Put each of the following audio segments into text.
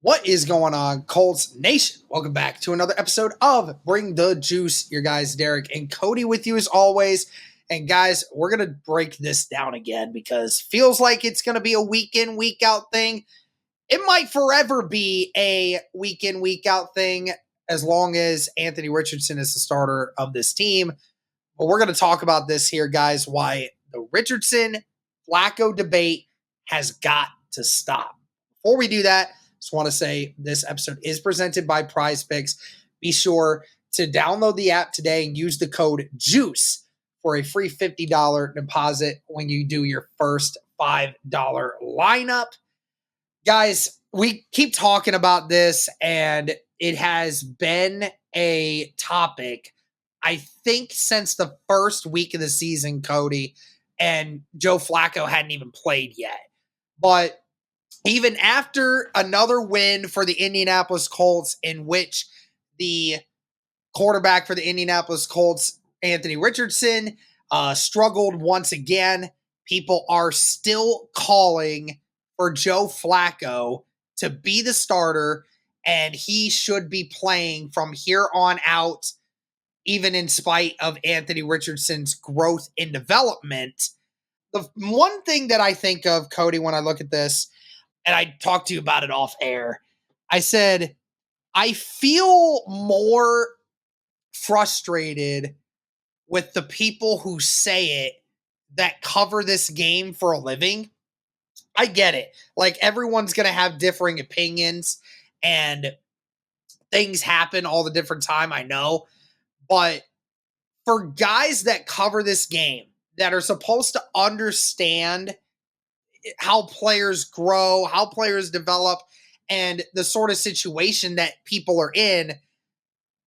What is going on, Colts Nation? Welcome back to another episode of Bring the Juice. Your guys, Derek and Cody, with you as always. And guys, we're going to break this down again because feels like it's going to be a week in, week out thing. It might forever be a week in, week out thing as long as Anthony Richardson is the starter of this team. But we're going to talk about this here, guys, why the Richardson Flacco debate has got to stop. Before we do that, just want to say this episode is presented by PrizePicks. Be sure to download the app today and use the code JUICE for a free $50 deposit when you do your first $5 lineup. Guys, we keep talking about this, and it has been a topic, I think, since the first week of the season, Cody, and Joe Flacco hadn't even played yet. But even after another win for the Indianapolis Colts, in which the quarterback for the Indianapolis Colts, Anthony Richardson, struggled once again, people are still calling for Joe Flacco to be the starter, and he should be playing from here on out, even in spite of Anthony Richardson's growth and development. The one thing that I think of, Cody, when I look at this, and I talked to you about it off air, I said, I feel more frustrated with the people who say it that cover this game for a living. I get it. Like, everyone's going to have differing opinions and things happen all the different time, I know. But for guys that cover this game, that are supposed to understand how players grow, how players develop, and the sort of situation that people are in,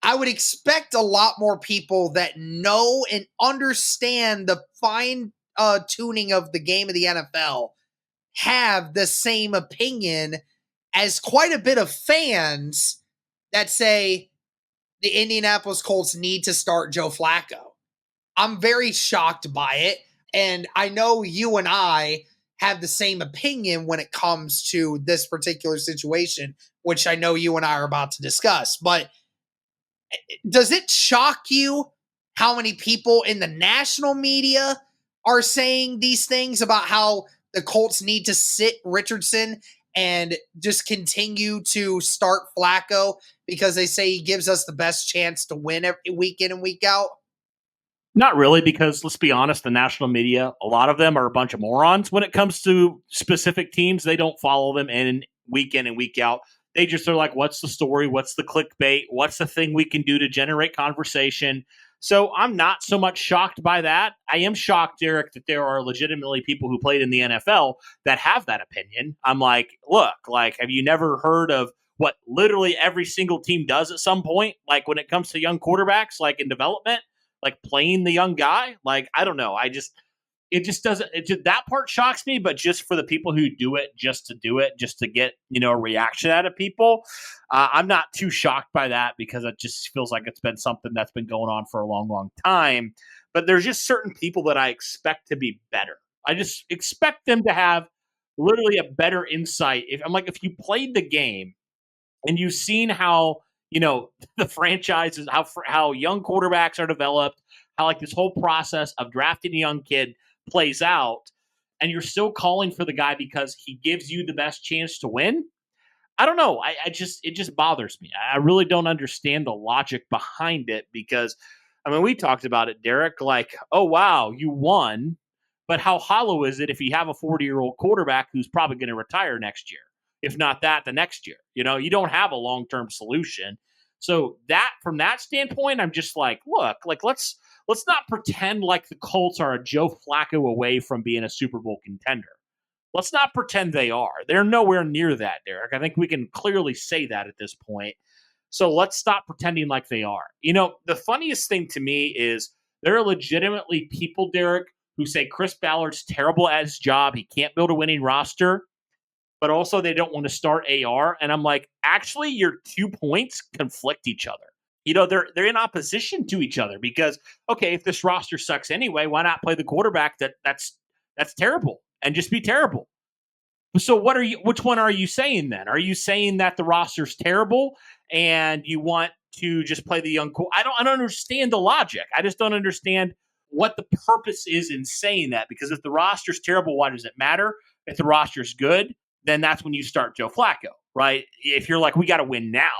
I would expect a lot more people that know and understand the fine tuning of the game of the NFL have the same opinion as quite a bit of fans that say the Indianapolis Colts need to start Joe Flacco. I'm very shocked by it, and I know you and I have the same opinion when it comes to this particular situation, which I know you and I are about to discuss. But does it shock you how many people in the national media are saying these things about how the Colts need to sit Richardson and just continue to start Flacco because they say he gives us the best chance to win every week in and week out? Not really, because let's be honest, the national media, a lot of them are a bunch of morons when it comes to specific teams. They don't follow them in and week out. They just are like, what's the story? What's the clickbait? What's the thing we can do to generate conversation? So I'm not so much shocked by that. I am shocked, Derek, that there are legitimately people who played in the NFL that have that opinion. I'm like, look, like, have you never heard of what literally every single team does at some point? Like when it comes to young quarterbacks, like in development, like playing the young guy. Like, I don't know. It just doesn't, that part shocks me, but just for the people who do it, just to get, a reaction out of people. I'm not too shocked by that because it just feels like it's been something that's been going on for a long, long time. But there's just certain people that I expect to be better. I just expect them to have literally a better insight. If you played the game and you've seen how, the franchises, how young quarterbacks are developed, how like this whole process of drafting a young kid plays out, and you're still calling for the guy because he gives you the best chance to win. I don't know. It just bothers me. I really don't understand the logic behind it because, we talked about it, Derek, like, oh, wow, you won, but how hollow is it if you have a 40-year-old quarterback who's probably going to retire next year? If not that, the next year. You don't have a long-term solution. So that, from that standpoint, I'm just like, look, like let's not pretend like the Colts are a Joe Flacco away from being a Super Bowl contender. Let's not pretend they are. They're nowhere near that, Derek. I think we can clearly say that at this point. So let's stop pretending like they are. The funniest thing to me is there are legitimately people, Derek, who say Chris Ballard's terrible at his job. He can't build a winning roster. But also they don't want to start AR. And I'm like, actually, your 2 points conflict each other. They're in opposition to each other because, okay, if this roster sucks anyway, why not play the quarterback that's terrible and just be terrible? So which one are you saying then? Are you saying that the roster's terrible and you want to just play the young core? I don't understand the logic. I just don't understand what the purpose is in saying that, because if the roster's terrible, why does it matter? If the roster's good, then that's when you start Joe Flacco, right? If you're like, we got to win now.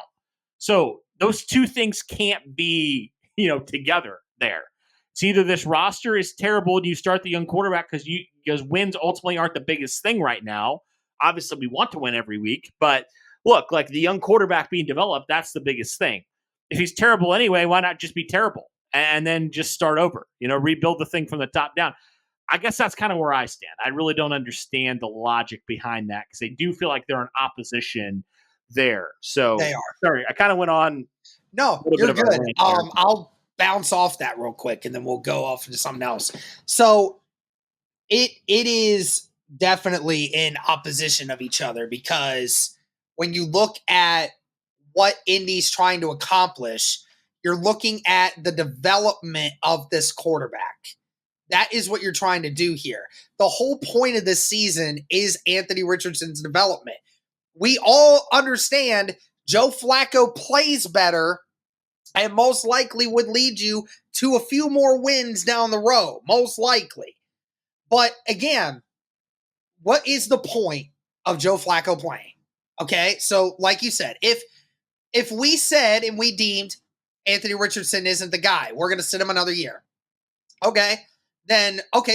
So those two things can't be, together there. It's either this roster is terrible and you start the young quarterback because wins ultimately aren't the biggest thing right now. Obviously, we want to win every week, but look, like the young quarterback being developed, that's the biggest thing. If he's terrible anyway, why not just be terrible and then just start over? Rebuild the thing from the top down. I guess that's kind of where I stand. I really don't understand the logic behind that, because they do feel like they're in opposition there. So They are. Sorry, I kind of went on. No, you're good. I'll bounce off that real quick, and then we'll go off into something else. So it is definitely in opposition of each other, because when you look at what Indy's trying to accomplish, you're looking at the development of this quarterback. That is what you're trying to do here. The whole point of this season is Anthony Richardson's development. We all understand Joe Flacco plays better and most likely would lead you to a few more wins down the road, most likely. But again, what is the point of Joe Flacco playing? Okay, so like you said, if we said and we deemed Anthony Richardson isn't the guy, we're going to sit him another year. Okay,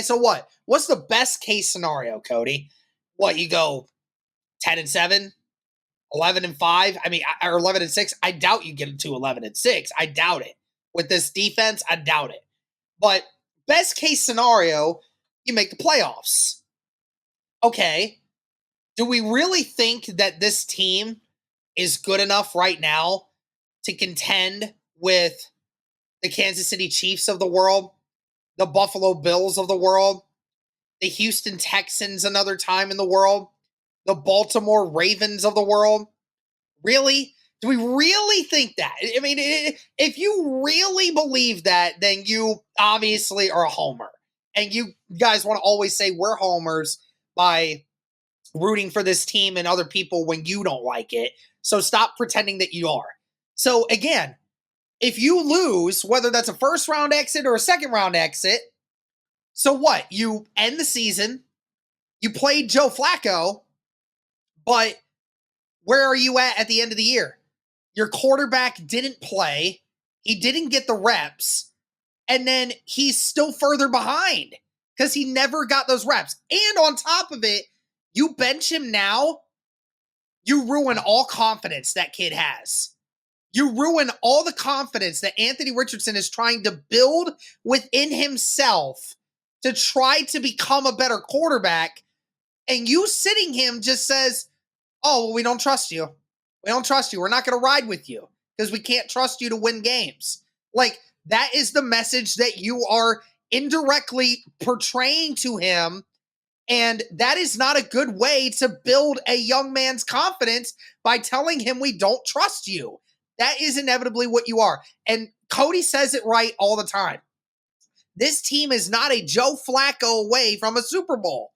so what? What's the best case scenario, Cody? What, you go 10-7, 11-5? I mean, or 11-6? I doubt you get to 11-6. I doubt it. With this defense, I doubt it. But best case scenario, you make the playoffs. Okay, do we really think that this team is good enough right now to contend with the Kansas City Chiefs of the world, the Buffalo Bills of the world, the Houston Texans another time in the world, the Baltimore Ravens of the world? Really? Do we really think that? I mean, if you really believe that, then you obviously are a homer. And you guys want to always say we're homers by rooting for this team and other people when you don't like it. So stop pretending that you are. So again, if you lose, whether that's a first round exit or a second round exit, so what? You end the season, you played Joe Flacco, but where are you at the end of the year? Your quarterback didn't play, he didn't get the reps, and then he's still further behind because he never got those reps. And on top of it, you bench him now, you ruin all confidence that kid has. You ruin all the confidence that Anthony Richardson is trying to build within himself to try to become a better quarterback. And you sitting him just says, oh, well, we don't trust you. We don't trust you. We're not going to ride with you because we can't trust you to win games. Like, that is the message that you are indirectly portraying to him. And that is not a good way to build a young man's confidence, by telling him we don't trust you. That is inevitably what you are. And Cody says it right all the time. This team is not a Joe Flacco away from a Super Bowl.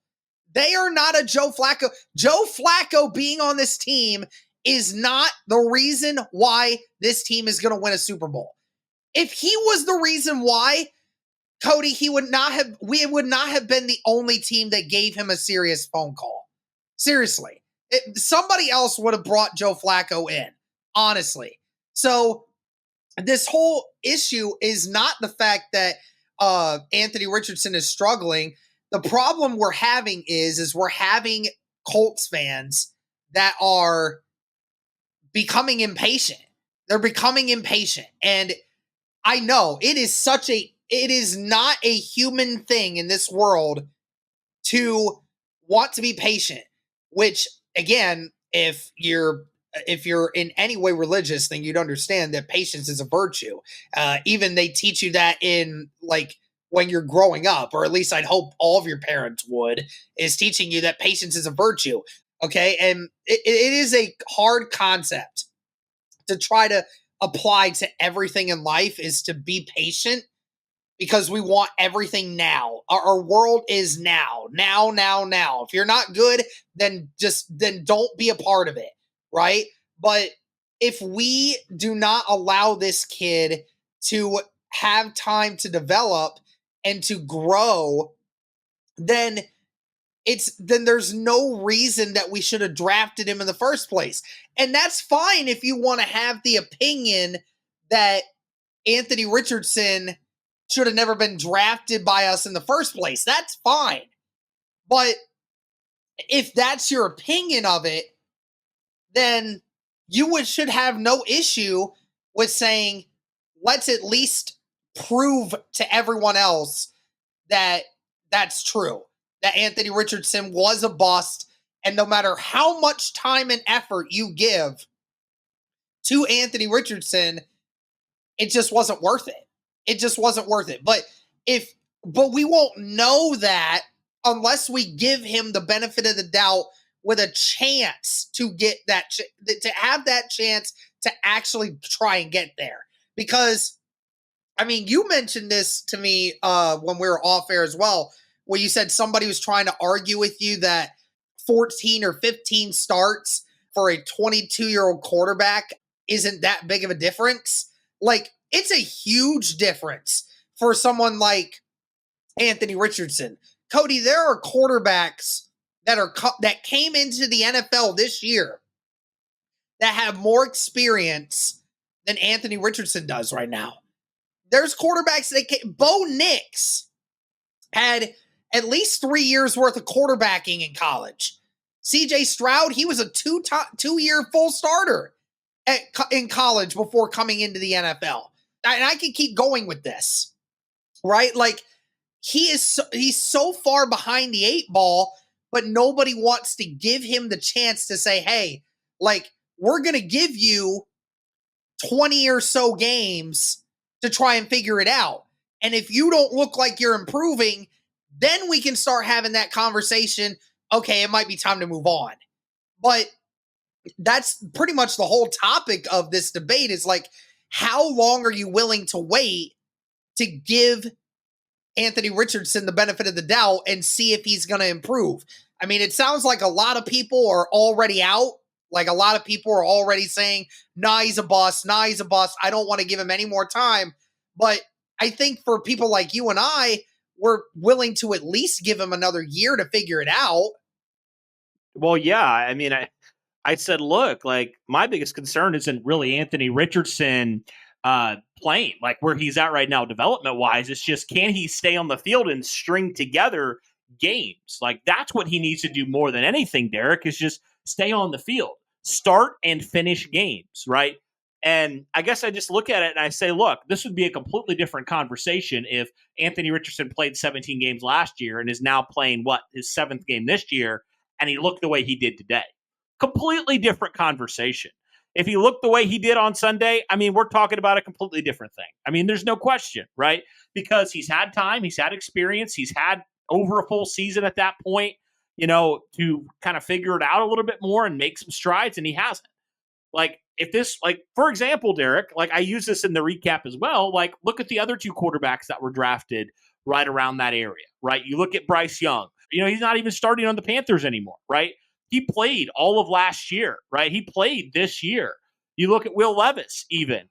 They are not a Joe Flacco. Joe Flacco being on this team is not the reason why this team is going to win a Super Bowl. If he was the reason why, Cody, we would not have been the only team that gave him a serious phone call. Seriously. Somebody else would have brought Joe Flacco in, honestly. So this whole issue is not the fact that Anthony Richardson is struggling. The problem we're having is we're having Colts fans that are becoming impatient. They're becoming impatient. And I know it is not a human thing in this world to want to be patient, which, again, if you're in any way religious, then you'd understand that patience is a virtue. Even they teach you that in, like, when you're growing up, or at least I'd hope all of your parents would, is teaching you that patience is a virtue. Okay. And it is a hard concept to try to apply to everything in life, is to be patient. because we want everything now. Our world is now. If you're not good, then don't be a part of it, right? But if we do not allow this kid to have time to develop and to grow, then there's no reason that we should have drafted him in the first place. And that's fine if you want to have the opinion that Anthony Richardson should have never been drafted by us in the first place. That's fine. But if that's your opinion of it, then you should have no issue with saying, let's at least prove to everyone else that that's true, that Anthony Richardson was a bust, and no matter how much time and effort you give to Anthony Richardson, it just wasn't worth it. It just wasn't worth it. But we won't know that unless we give him the benefit of the doubt with a chance to get that, to have that chance to actually try and get there. Because, I mean, you mentioned this to me when we were off air as well, where you said somebody was trying to argue with you that 14 or 15 starts for a 22-year-old quarterback isn't that big of a difference. Like, it's a huge difference for someone like Anthony Richardson. Cody, there are quarterbacks that came into the NFL this year that have more experience than Anthony Richardson does right now. There's quarterbacks Bo Nix had at least 3 years worth of quarterbacking in college. CJ Stroud, he was a two-year full starter in college before coming into the NFL. And I can keep going with this, right? Like, he's so far behind the 8 ball, but nobody wants to give him the chance to say, hey, like, we're going to give you 20 or so games to try and figure it out. And if you don't look like you're improving, then we can start having that conversation. Okay, it might be time to move on. But that's pretty much the whole topic of this debate is like, how long are you willing to wait to give Anthony Richardson the benefit of the doubt and see if he's going to improve? I mean, it sounds like a lot of people are already out. Like, a lot of people are already saying, nah, he's a bust. I don't want to give him any more time. But I think for people like you and I, we're willing to at least give him another year to figure it out. Well, yeah. I mean, I said, look, like, my biggest concern isn't really Anthony Richardson playing, like where he's at right now development-wise. It's just, can he stay on the field and string together games? Like, that's what he needs to do more than anything, Derek, is just stay on the field, start and finish games, right? And I guess I just look at it and I say, look, this would be a completely different conversation if Anthony Richardson played 17 games last year and is now playing, his 7th game this year, and he looked the way he did today. Completely different conversation. If he looked the way he did on Sunday, I mean, we're talking about a completely different thing. I mean, there's no question, right? Because he's had time, he's had experience, he's had over a full season at that point, to kind of figure it out a little bit more and make some strides, and he hasn't. Like, if this, like, for example, Derek, like, I use this in the recap as well, like, look at the other 2 quarterbacks that were drafted right around that area, right? You look at Bryce Young, he's not even starting on the Panthers anymore, right? He played all of last year, right? He played this year. You look at Will Levis even.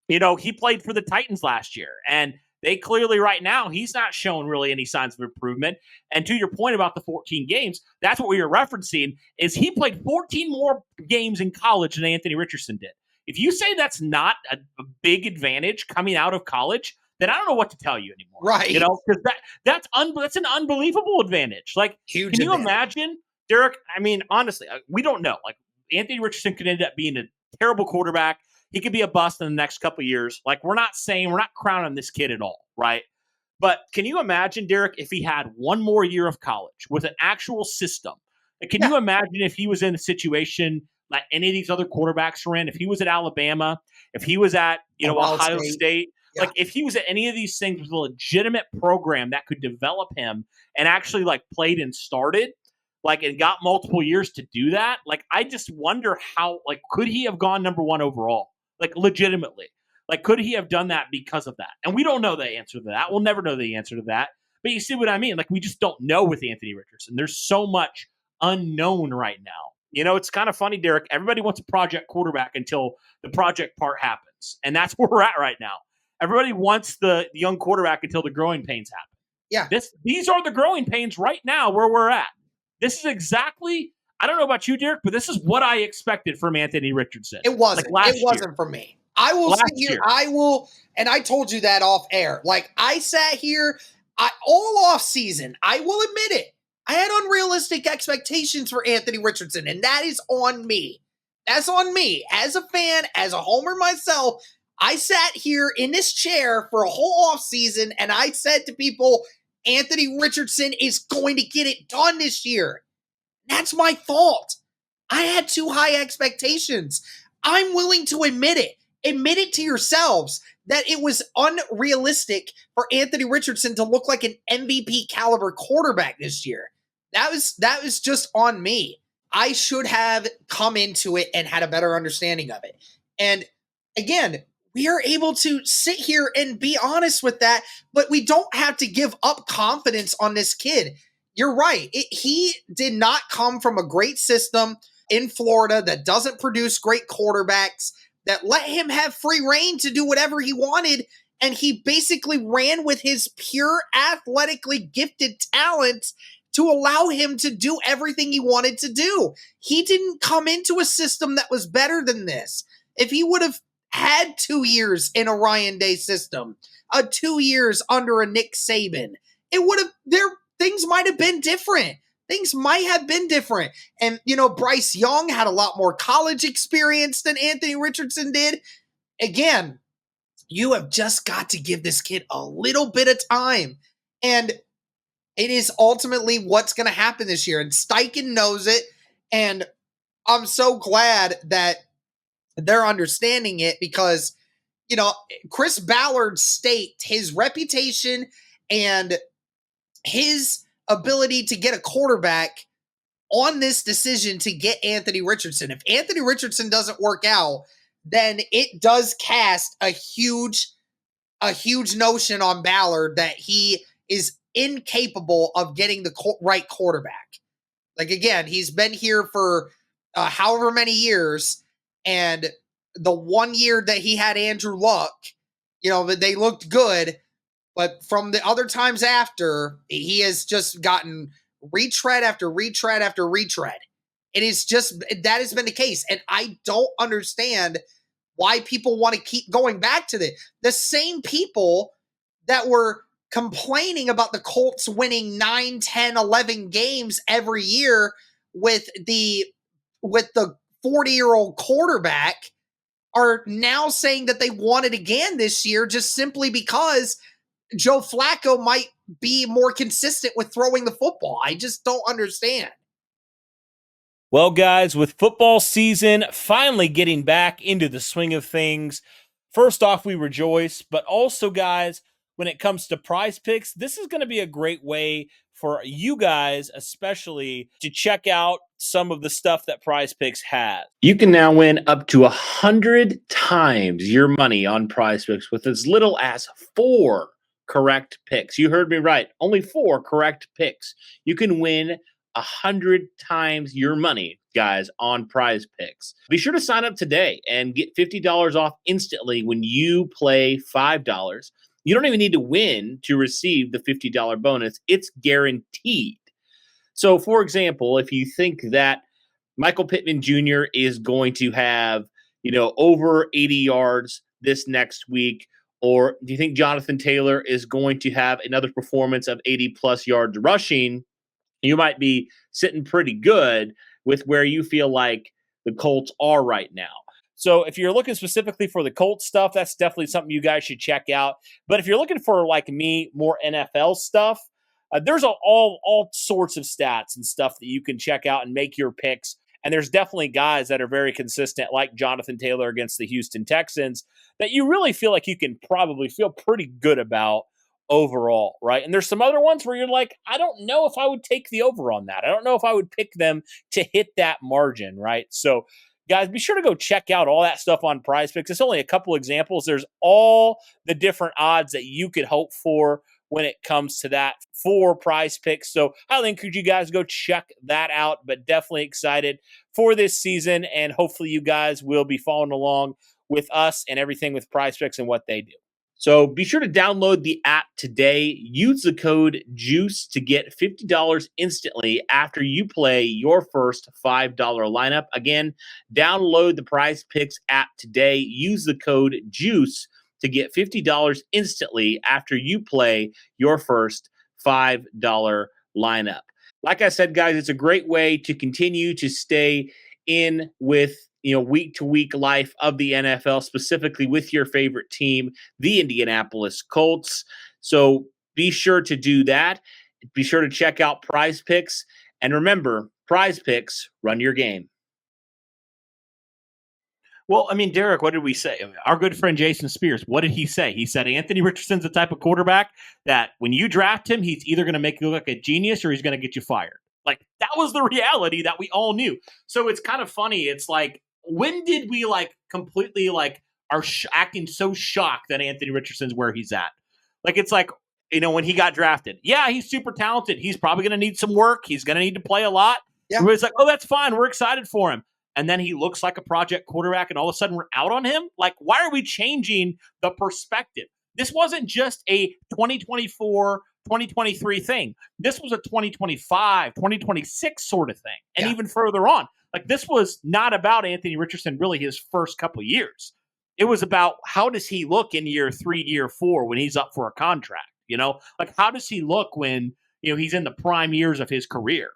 He played for the Titans last year. And they clearly right now, he's not showing really any signs of improvement. And to your point about the 14 games, that's what we were referencing, is he played 14 more games in college than Anthony Richardson did. If you say that's not a big advantage coming out of college, then I don't know what to tell you anymore. Right. Because that's an unbelievable advantage. Like, huge can you advantage. Imagine, Derek? I mean, honestly, we don't know. Like, Anthony Richardson could end up being a terrible quarterback. He could be a bust in the next couple of years. Like, we're not crowning this kid at all, right? But can you imagine, Derek, if he had one more year of college with an actual system? Like, can you imagine if he was in a situation like any of these other quarterbacks are in? If he was at Alabama, if he was at Ohio State. Like, if he was at any of these things with a legitimate program that could develop him and actually, like, played and started, like, and got multiple years to do that, like, I just wonder how, like, could he have gone number 1 overall? Like, legitimately. Like, could he have done that because of that? And we don't know the answer to that. We'll never know the answer to that. But you see what I mean? Like, we just don't know with Anthony Richardson. There's so much unknown right now. It's kind of funny, Derek. Everybody wants a project quarterback until the project part happens. And that's where we're at right now. Everybody wants the young quarterback until the growing pains happen. Yeah. These are the growing pains right now where we're at. This is exactly, I don't know about you, Derek, but this is what I expected from Anthony Richardson. It wasn't. It wasn't for me. I will sit here. I will, and I told you that off air. Like, I sat here all off season. I will admit it. I had unrealistic expectations for Anthony Richardson, and that is on me. That's on me. As a fan, as a homer myself, I sat here in this chair for a whole off season, and I said to people, Anthony Richardson is going to get it done this year. That's my fault. I had too high expectations. I'm willing to admit it. Admit it to yourselves that it was unrealistic for Anthony Richardson to look like an MVP caliber quarterback this year. That was just on me. I should have come into it and had a better understanding of it. And again, we are able to sit here and be honest with that, but we don't have to give up confidence on this kid. You're right. He did not come from a great system in Florida that doesn't produce great quarterbacks, that let him have free reign to do whatever he wanted, and he basically ran with his pure athletically gifted talent to allow him to do everything he wanted to do. He didn't come into a system that was better than this. If he would have had 2 years in a Ryan Day system, 2 years under a Nick Saban, things might have been different. Things might have been different. And, Bryce Young had a lot more college experience than Anthony Richardson did. Again, you have just got to give this kid a little bit of time. And it is ultimately what's going to happen this year. And Steichen knows it. And I'm so glad that they're understanding it because, Chris Ballard staked his reputation and his ability to get a quarterback on this decision to get Anthony Richardson. If Anthony Richardson doesn't work out, then it does cast a huge notion on Ballard that he is incapable of getting the right quarterback. Like, again, he's been here for however many years, and the 1 year that he had Andrew Luck, they looked good. But from the other times after, he has just gotten retread after retread after retread. It is just, that has been the case. And I don't understand why people want to keep going back to this. The same people that were complaining about the Colts winning 9, 10, 11 games every year with the 40-year-old quarterback are now saying that they want it again this year just simply because Joe Flacco might be more consistent with throwing the football. I just don't understand. Well, guys, with football season finally getting back into the swing of things, first off, we rejoice. But also, guys, when it comes to PrizePicks, this is going to be a great way for you guys, especially, to check out some of the stuff that PrizePicks has. You can now win up to 100 times your money on PrizePicks with as little as 4 correct picks. You heard me right. Only 4 correct picks. You can win 100 times your money, guys, on PrizePicks. Be sure to sign up today and get $50 off instantly when you play $5. You don't even need to win to receive the $50 bonus. It's guaranteed. So, for example, if you think that Michael Pittman Jr. is going to have, over 80 yards this next week, or do you think Jonathan Taylor is going to have another performance of 80-plus yards rushing? You might be sitting pretty good with where you feel like the Colts are right now. So if you're looking specifically for the Colts stuff, that's definitely something you guys should check out. But if you're looking for, like me, more NFL stuff, there's all sorts of stats and stuff that you can check out and make your picks. And there's definitely guys that are very consistent, like Jonathan Taylor against the Houston Texans, that you really feel like you can probably feel pretty good about overall, right? And there's some other ones where you're like, I don't know if I would take the over on that. I don't know if I would pick them to hit that margin, right? So Guys, be sure to go check out all that stuff on PrizePicks. It's only a couple examples. There's all the different odds that you could hope for when it comes to that for PrizePicks. So I highly encourage you guys to go check that out, but definitely excited for this season, and hopefully you guys will be following along with us and everything with PrizePicks and what they do. So be sure to download the app today. Use the code JUICE to get $50 instantly after you play your first $5 lineup. Again, download the PrizePicks app today. Use the code JUICE to get $50 instantly after you play your first $5 lineup. Like I said, guys, it's a great way to continue to stay in with week to week life of the NFL, specifically with your favorite team, the Indianapolis Colts. So be sure to do that. Be sure to check out PrizePicks. And remember, PrizePicks, run your game. Well, I mean, Derek, what did we say? Our good friend Jason Spears, what did he say? He said Anthony Richardson's the type of quarterback that when you draft him, he's either going to make you look like a genius or he's going to get you fired. Like, that was the reality that we all knew. So it's kind of funny. It's like, when did we completely are acting so shocked that Anthony Richardson's where he's at? Like, it's like, when he got drafted, yeah, he's super talented. He's probably going to need some work. He's going to need to play a lot. Yeah. Everybody's like, oh, that's fine. We're excited for him. And then he looks like a project quarterback, and all of a sudden we're out on him? Like, why are we changing the perspective? This wasn't just a 2024, 2023 thing. This was a 2025, 2026 sort of thing, and even further on. Like, this was not about Anthony Richardson really his first couple of years. It was about how does he look in year 3, year 4 when he's up for a contract? Like, how does he look when he's in the prime years of his career?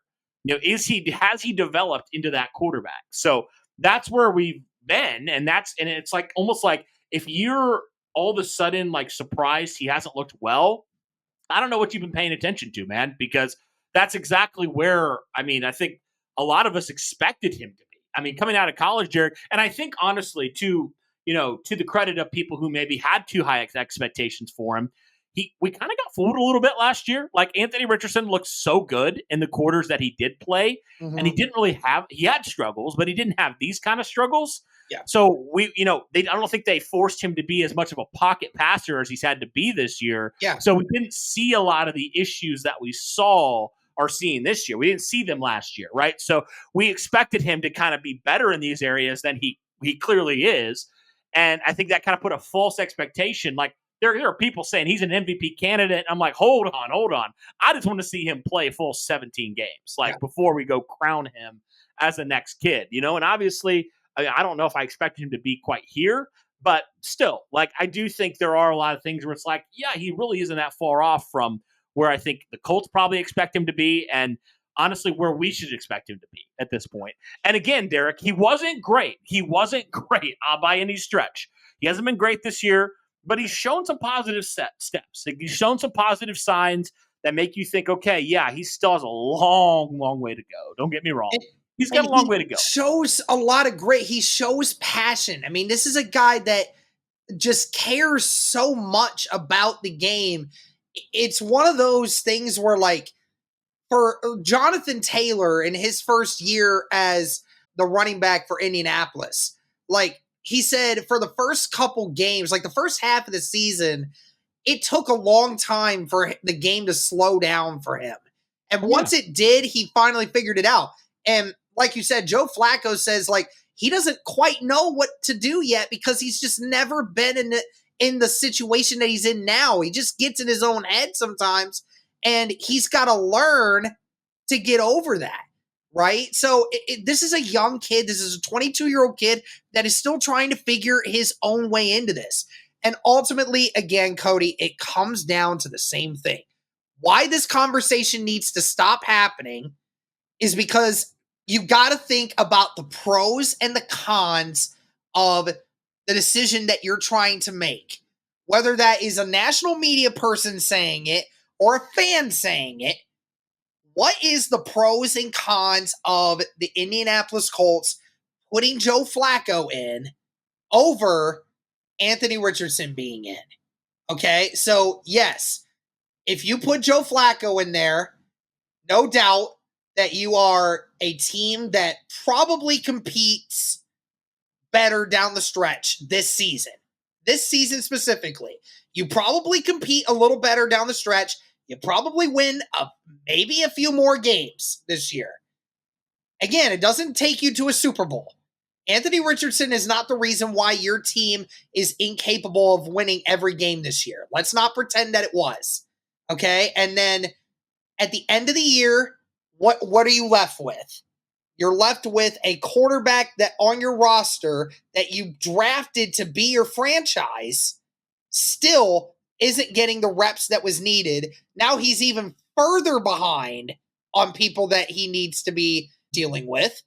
Has he developed into that quarterback? So that's where we've been, and it's like almost like if you're all of a sudden surprised he hasn't looked well, I don't know what you've been paying attention to, man, because that's exactly where I think a lot of us expected him to be. Coming out of college, Jared, and I think honestly, to the credit of people who maybe had too high expectations for him, we kind of got fooled a little bit last year. Like, Anthony Richardson looked so good in the quarters that he did play, and he didn't really he had struggles, but he didn't have these kind of struggles. Yeah. So I don't think they forced him to be as much of a pocket passer as he's had to be this year. Yeah. So we didn't see a lot of the issues that we are seeing this year. We didn't see them last year, right? So we expected him to kind of be better in these areas than he clearly is. And I think that kind of put a false expectation. Like, there are people saying he's an MVP candidate. I'm like, hold on. I just want to see him play full 17 games, before we go crown him as the next kid, And obviously, I don't know if I expected him to be quite here, but still, I do think there are a lot of things where it's like, yeah, he really isn't that far off from where I think the Colts probably expect him to be, and honestly, where we should expect him to be at this point. And again, Derek, he wasn't great. By any stretch. He hasn't been great this year, but he's shown some positive steps. He's shown some positive signs that make you think, okay, yeah, he still has a long, long way to go. Don't get me wrong. He's got a long way to go. Shows a lot of he shows passion. This is a guy that just cares so much about the game. It's one of those things where, for Jonathan Taylor in his first year as the running back for Indianapolis, he said for the first couple games, the first half of the season, it took a long time for the game to slow down for him. And once it did, he finally figured it out. And like you said, Joe Flacco says, he doesn't quite know what to do yet because he's just never been in the situation that he's in now. He just gets in his own head sometimes, and he's got to learn to get over that. Right? So this is a young kid. This is a 22-year-old kid that is still trying to figure his own way into this. And ultimately, again, Cody, it comes down to the same thing. Why this conversation needs to stop happening is because you got to think about the pros and the cons of the decision that you're trying to make. Whether that is a national media person saying it or a fan saying it, what is the pros and cons of the Indianapolis Colts putting Joe Flacco in over Anthony Richardson being in? Okay, so yes, if you put Joe Flacco in there, no doubt that you are a team that probably competes better down the stretch this season specifically. You probably compete a little better down the stretch. You probably win maybe a few more games this year. Again, it doesn't take you to a Super Bowl. Anthony Richardson is not the reason why your team is incapable of winning every game this year. Let's not pretend that it was. Okay? And then at the end of the year, what are you left with? You're left with a quarterback that on your roster that you drafted to be your franchise still isn't getting the reps that was needed. Now he's even further behind on people that he needs to be dealing with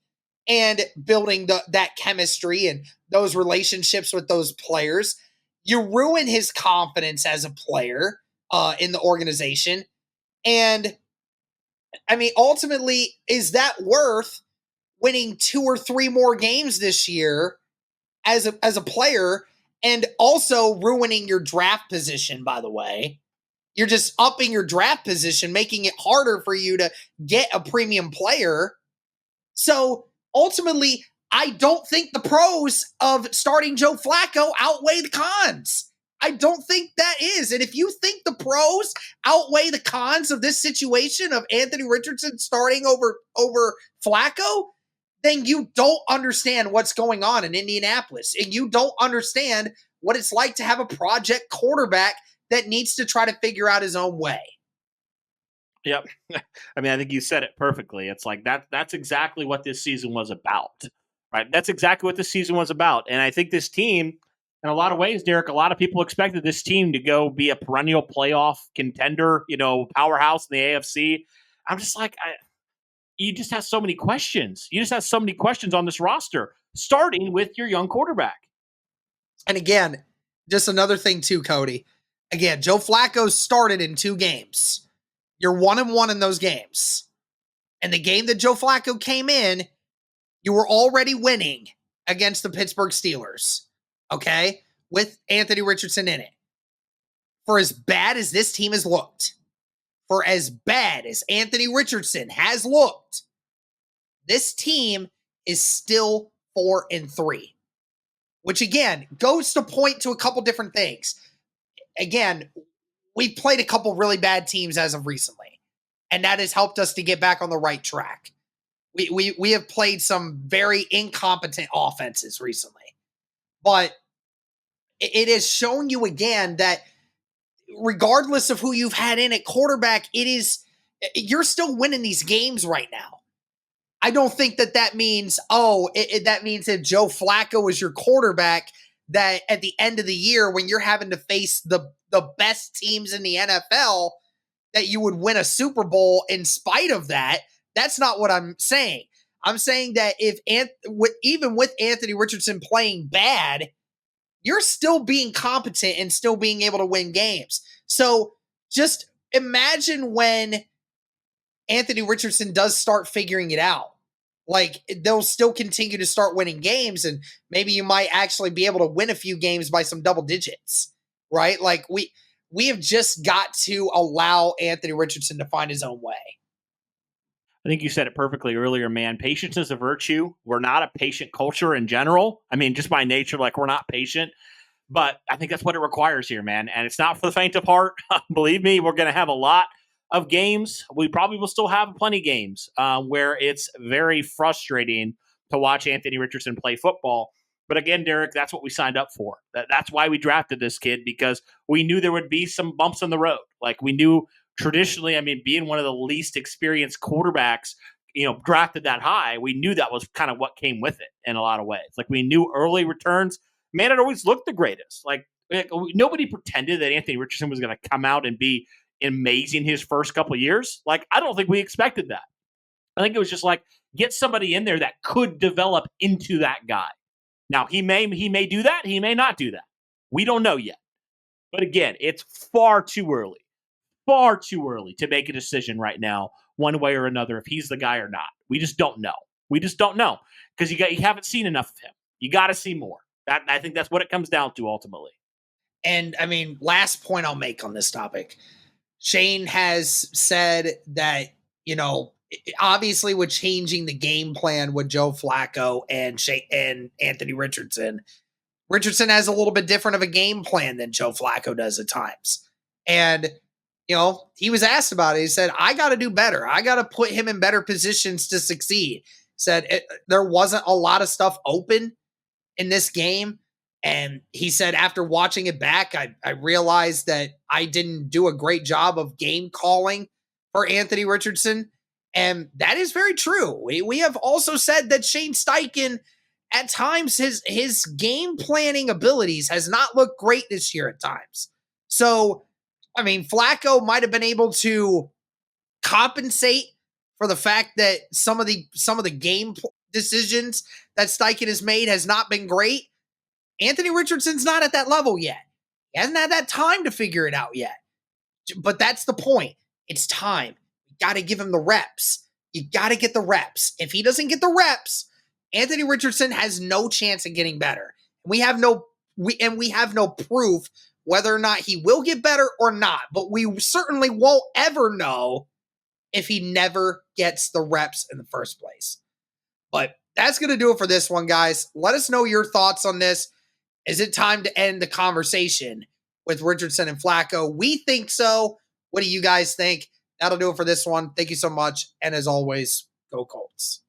and building that chemistry and those relationships with those players. You ruin his confidence as a player in the organization. And I mean, ultimately, is that worth winning 2 or 3 more games this year as a player and also ruining your draft position, by the way? You're just upping your draft position, making it harder for you to get a premium player. So ultimately, I don't think the pros of starting Joe Flacco outweigh the cons. I don't think that is. And if you think the pros outweigh the cons of this situation of Anthony Richardson starting over Flacco, then you don't understand what's going on in Indianapolis. And you don't understand what it's like to have a project quarterback that needs to try to figure out his own way. Yep. I mean, I think you said it perfectly. It's like that's exactly what this season was about, right? That's exactly what this season was about. And I think this team, in a lot of ways, Derek, a lot of people expected this team to go be a perennial playoff contender, powerhouse in the AFC. I'm just like, you just have so many questions. You just have so many questions on this roster, starting with your young quarterback. And again, just another thing too, Cody. Again, Joe Flacco started in 2 games. You're 1-1 in those games. And the game that Joe Flacco came in, you were already winning against the Pittsburgh Steelers, okay, with Anthony Richardson in it. For as bad as this team has looked, for as bad as Anthony Richardson has looked, this team is still 4-3, which again goes to point to a couple different things. Again, we've played a couple really bad teams as of recently, and that has helped us to get back on the right track. We have played some very incompetent offenses recently, but it has shown you again that regardless of who you've had in at quarterback, you're still winning these games right now. I don't think that means, that means if Joe Flacco is your quarterback, that at the end of the year when you're having to face the best teams in the NFL, that you would win a Super Bowl in spite of that. That's not what I'm saying. I'm saying that even with Anthony Richardson playing bad, you're still being competent and still being able to win games. So just imagine when Anthony Richardson does start figuring it out. Like, they'll still continue to start winning games, and maybe you might actually be able to win a few games by some double digits, right? Like, we have just got to allow Anthony Richardson to find his own way. I think you said it perfectly earlier, man. Patience is a virtue. We're not a patient culture in general. I mean, just by nature, like, we're not patient. But I think that's what it requires here, man. And it's not for the faint of heart. Believe me, we're going to have a lot of games. We probably will still have plenty of games where it's very frustrating to watch Anthony Richardson play football. But again, Derek, that's what we signed up for. That's why we drafted this kid, because we knew there would be some bumps in the road. Like, we knew traditionally, I mean, being one of the least experienced quarterbacks, drafted that high, we knew that was kind of what came with it in a lot of ways. Like, we knew early returns, man, it always looked the greatest. Like nobody pretended that Anthony Richardson was going to come out and be amazing his first couple of years. Like, I don't think we expected that. I think it was just like, get somebody in there that could develop into that guy. Now, he may do that. He may not do that. We don't know yet. But again, it's far too early to make a decision right now, one way or another, if he's the guy or not. We just don't know. Because you haven't seen enough of him. You got to see more. I think that's what it comes down to ultimately. And I mean, last point I'll make on this topic. Shane has said that, obviously with changing the game plan with Joe Flacco and Anthony Richardson. Richardson has a little bit different of a game plan than Joe Flacco does at times. And, he was asked about it. He said, I got to do better. I got to put him in better positions to succeed. Said there wasn't a lot of stuff open in this game. And he said, after watching it back, I realized that I didn't do a great job of game calling for Anthony Richardson. And that is very true. We have also said that Shane Steichen, at times, his game planning abilities has not looked great this year at times. So, Flacco might have been able to compensate for the fact that some of the game decisions that Steichen has made has not been great. Anthony Richardson's not at that level yet. He hasn't had that time to figure it out yet. But that's the point. It's time. You got to give him the reps. You got to get the reps. If he doesn't get the reps, Anthony Richardson has no chance of getting better. We have no proof whether or not he will get better or not. But we certainly won't ever know if he never gets the reps in the first place. But that's going to do it for this one, guys. Let us know your thoughts on this. Is it time to end the conversation with Richardson and Flacco? We think so. What do you guys think? That'll do it for this one. Thank you so much. And as always, go Colts.